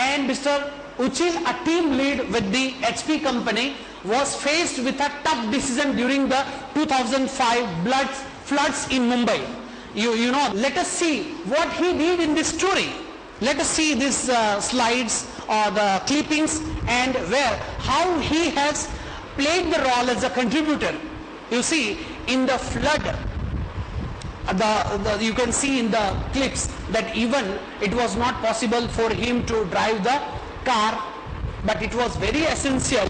and Mr. Uchil, a team lead with the HP company, was faced with a tough decision during the 2005 floods in Mumbai. You know, let us see what he did in this story. Let us see these slides or the clippings, and how he has played the role as a contributor. You see, in the flood, you can see in the clips that even it was not possible for him to drive the car, but it was very essential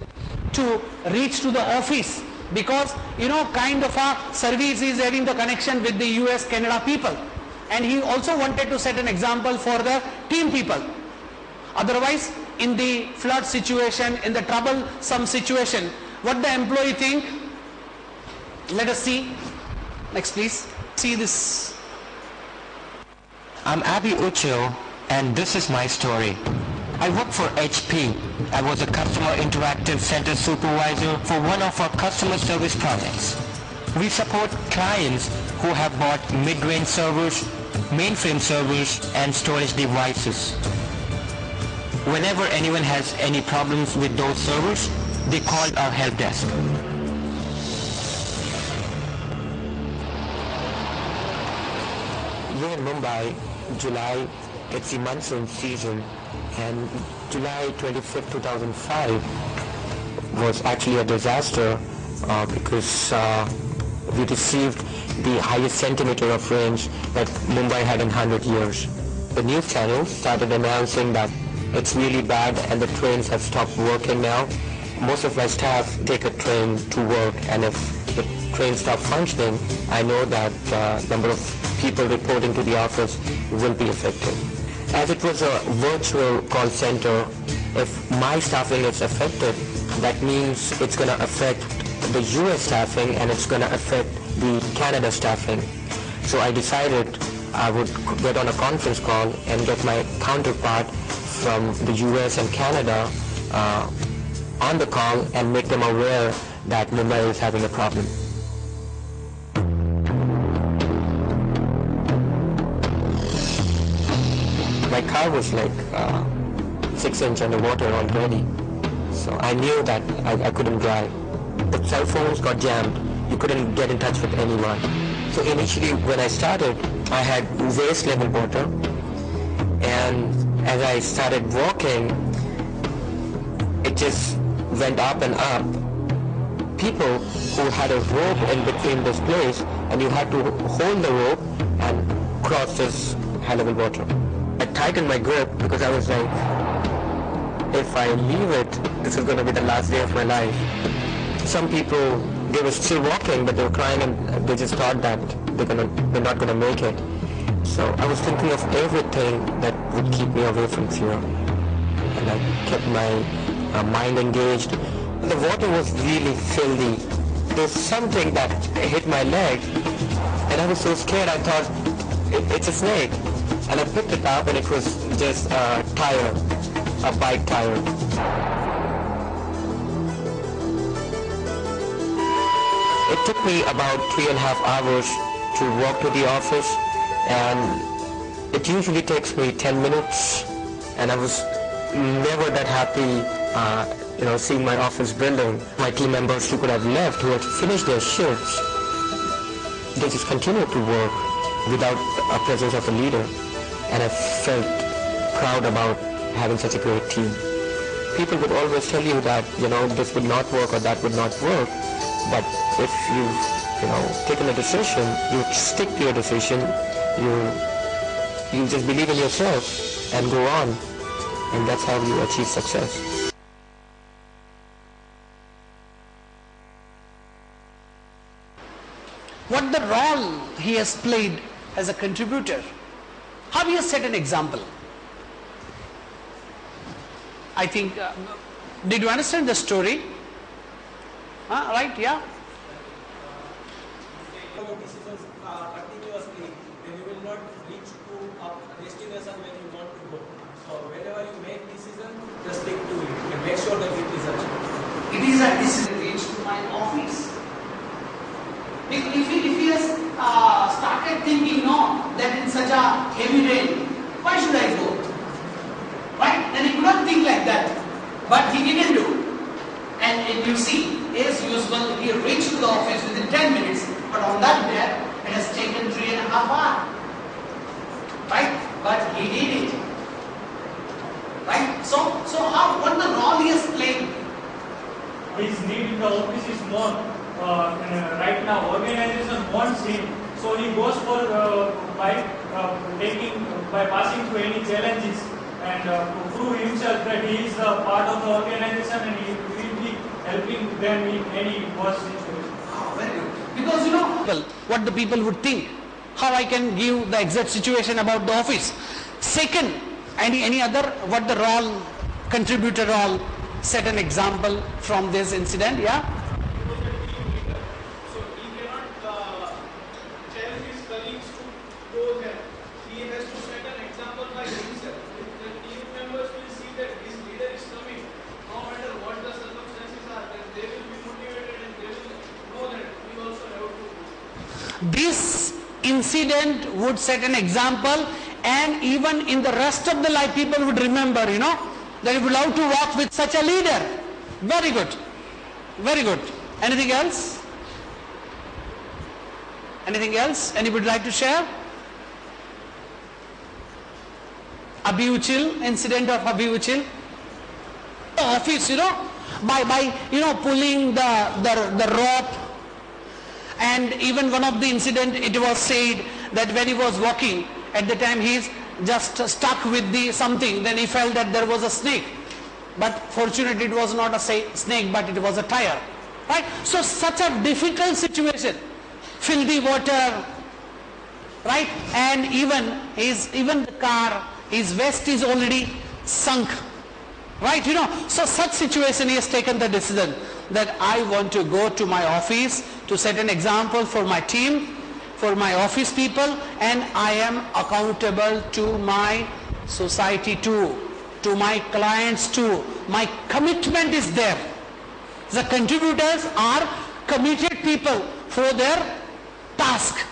to reach to the office, because kind of a service is having the connection with the US Canada people, and he also wanted to set an example for the team people. Otherwise, in the flood situation, in the troublesome situation, what the employee think? Let us see. Next please. See this. I'm Abhi Uchil, and this is my story. I work for HP. I was a customer interactive center supervisor for one of our customer service projects. We support clients who have bought mid-range servers, mainframe servers, and storage devices. Whenever anyone has any problems with those servers, they call our help desk. We're in Mumbai, July, it's the monsoon season, and July 25th, 2005 was actually a disaster because we received the highest centimeter of rains that Mumbai had in 100 years. The news channels started announcing that it's really bad and the trains have stopped working now. Most of my staff take a train to work, and if the train stops functioning, I know that number of people reporting to the office will be affected. As it was a virtual call center, if my staffing is affected, that means it's going to affect the US staffing and it's going to affect the Canada staffing. So I decided I would get on a conference call and get my counterpart from the US and Canada on the call and make them aware that Mumbai is having a problem. My car was like 6 inches underwater already, so I knew that I couldn't drive. The cell phones got jammed. You couldn't get in touch with anyone. So initially when I started, I had waist level water, and as I started walking, it just went up and up. People who had a rope in between this place, and you had to hold the rope and cross this high level water. I tightened my grip because I was like, if I leave it, this is going to be the last day of my life. Some people, they were still walking, but they were crying, and they just thought that they're not going to make it. So I was thinking of everything that would keep me away from fear. And I kept my mind engaged. The water was really filthy. There's something that hit my leg, and I was so scared. I thought, it's a snake. And I picked it up, and it was just a tire, a bike tire. It took me about 3.5 hours to walk to the office, and it usually takes me 10 minutes, and I was never that happy seeing my office building. My team members who could have left, who had finished their shifts, they just continued to work without a presence of a leader, and I felt proud about having such a great team. People would always tell you that, this would not work or that would not work, but if you've taken a decision, you stick to your decision, you just believe in yourself and go on, and that's how you achieve success. What the role he has played as a contributor, how he has set an example. I think, did you understand the story? Right, yeah? Decisions continuously, then you will not reach to a destination where you want to go. So whenever you make decision, just stick to it and make sure that it is achieved. It is a decision reach to my office. If he has started thinking, no, that in such a heavy rain, why should I go? Right? and he could not think like that. But he didn't do. And if you see, as usual, he reached to the office within 10 minutes, but on that day, it has taken 3.5 hours. Right? But he did it. Right? So how, what the role he has played? His need in the office is more. Right now, organization wants him. So he goes for by passing through any challenges and to prove himself that he is a part of the organization and he will be helping them in any worse situation. Oh, very good. Because you know what the people would think, how I can give the exact situation about the office. Second, any other, what the role, contributor role, set an example from this incident, yeah? So he cannot challenge his colleagues to go there. He has to set an example by himself. If the team members will see that his leader is coming, no matter what the circumstances are, then they will be motivated and they will know that we also have to do. This incident would set an example, and even in the rest of the life people would remember, you know, that you would love to work with such a leader. Very good. Very good. Anything else? Anything else? Anybody like to share? Abhi Uchil, incident of Abhi Uchil. The office, you know, by you know, pulling the rope. And even one of the incident, it was said that when he was walking, at the time he is just stuck with the something, then he felt that there was a snake. But fortunately it was not a snake, but it was a tire. Right? So such a difficult situation, filthy water, right? And even the car, his vest is already sunk. Right? You know, so such situation he has taken the decision that I want to go to my office to set an example for my team, for my office people, and I am accountable to my society too, to my clients too. My commitment is there. The contributors are committed people for their task.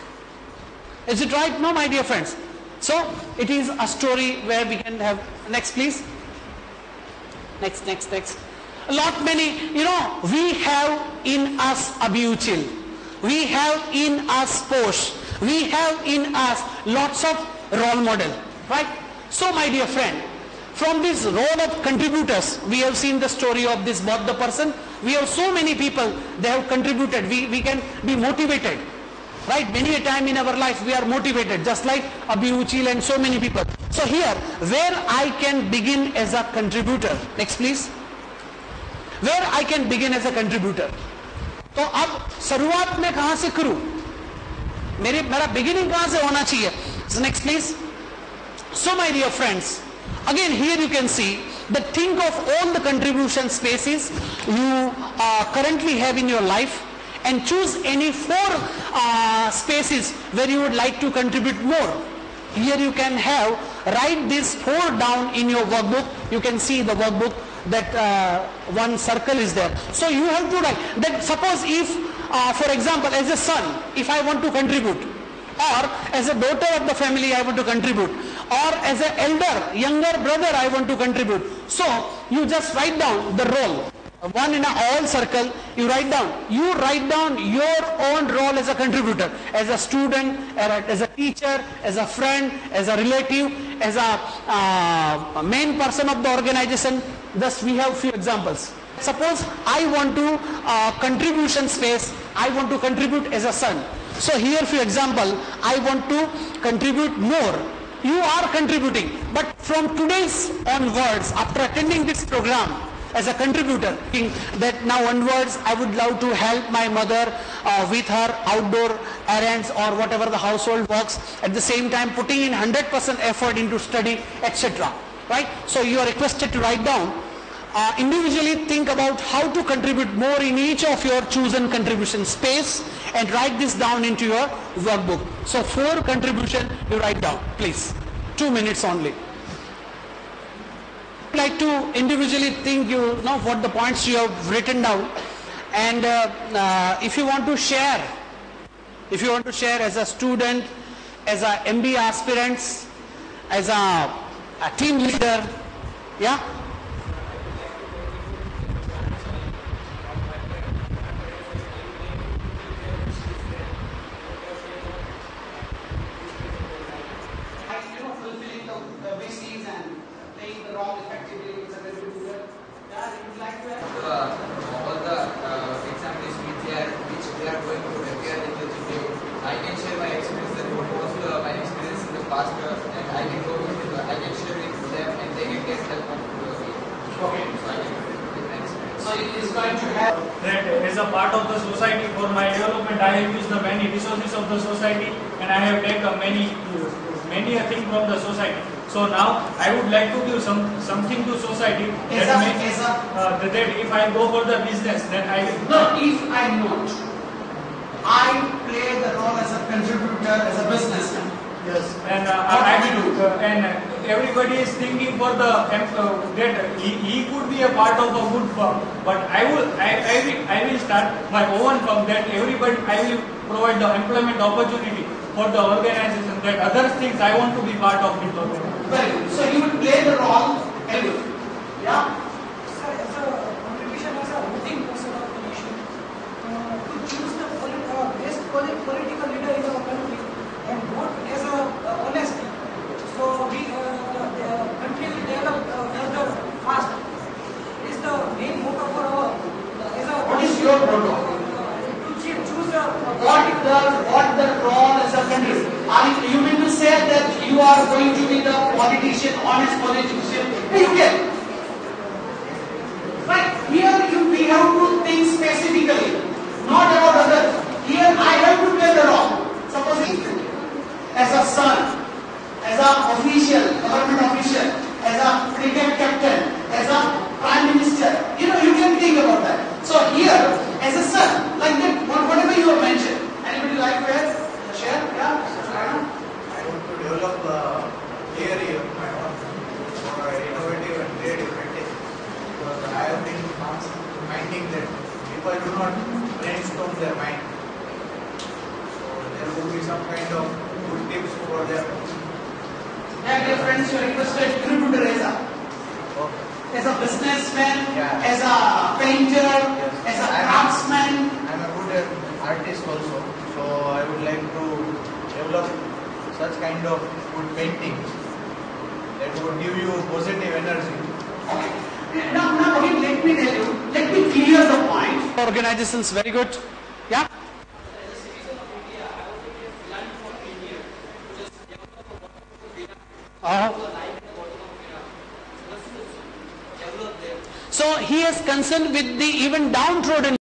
Is it right? No, my dear friends. So it is a story where we can have, next please. Next. A lot many, you know, we have in us Abhi Uchil. We have in us Posh. We have in us lots of role model. Right? So my dear friend, from this role of contributors, we have seen the story of this both the person. We have so many people, they have contributed. We can be motivated. Right? Many a time in our life we are motivated, just like Abhi Uchil and so many people. So here, where I can begin as a contributor. Next please. Where I can begin as a contributor. तो अब शुरुआत में कहां से करूं? मेरा beginning कहां से होना चाहिए? So next please. So my dear friends, again here you can see that think of all the contribution spaces you currently have in your life, and choose any 4 spaces where you would like to contribute more. Here you can have, write these 4 down in your workbook. You can see the workbook that one circle is there. So you have to write that. Suppose if for example as a son, if I want to contribute, or as a daughter of the family I want to contribute, or as an elder, younger brother I want to contribute. So you just write down the role. One in a all circle, you write down your own role as a contributor, as a student, as a teacher, as a friend, as a relative, as a main person of the organization. Thus we have few examples. Suppose I want to contribution space, I want to contribute as a son. So here for example, I want to contribute more. You are contributing, but from today's onwards, after attending this program, as a contributor, that now onwards I would love to help my mother with her outdoor errands or whatever the household works, at the same time putting in 100% effort into study, etc. Right? So you are requested to write down, individually think about how to contribute more in each of your chosen contribution space, and write this down into your workbook. So 4 contribution you write down, please. 2 minutes only. Like to individually think, you know what the points you have written down, and if you want to share as a student, as a MBA aspirants, as a team leader, Yeah? Fulfilling the wishes and playing the role effectively with the contributor. Yeah, you would like to add? All the examples which they are going to appear in the video, I can share my experience that what was my experience in the past, and I can go with I can share it with them, and they can get help on Okay. So I can with my experience. So it is going to have That as a part of the society for my development, I have used the many resources of the society, and I have taken many a thing from the society. So now I would like to give something to society that if I go for the business, then I will. no, if I not, I play the role as a contributor, as a businessman. Yes, and I will do. And everybody is thinking for the that he could be a part of a good firm, but I will start my own firm that everybody I will provide the employment opportunity for the organization, that other things I want to be part of this organization. Very good. So you would play the role, Elwood. Yeah? Sir, as a contribution as a voting person of the nation, to choose the best political leader in our country and vote as a honesty. So we, the country will develop further fast. Is the main motto for our as a. What is your motto? To choose a. What the role as a country? You mean to say that you are going to be the politician, honest politician? You can. But here we have to think specifically, not about others. Here I have to play the role. Suppose as a son, as an official, government official, as a cricket captain, as a prime minister, you can think about that. So here, as a son, like that, whatever you have mentioned, anybody like to share? Yeah? I want to develop theory of my own for innovative and creative practice, because I have been finding that people do not brainstorm their mind. So there would be some kind of good tips for them. Yeah, dear friends, you are requested contributor as a businessman, Yeah. as a painter, as a craftsman. I am a good artist also, so I would like to develop such kind of good paintings that would give you positive energy. Okay. Now again, let me tell you, let me clear the point. Organizations, very good. Yeah? So he is concerned with the even downtrodden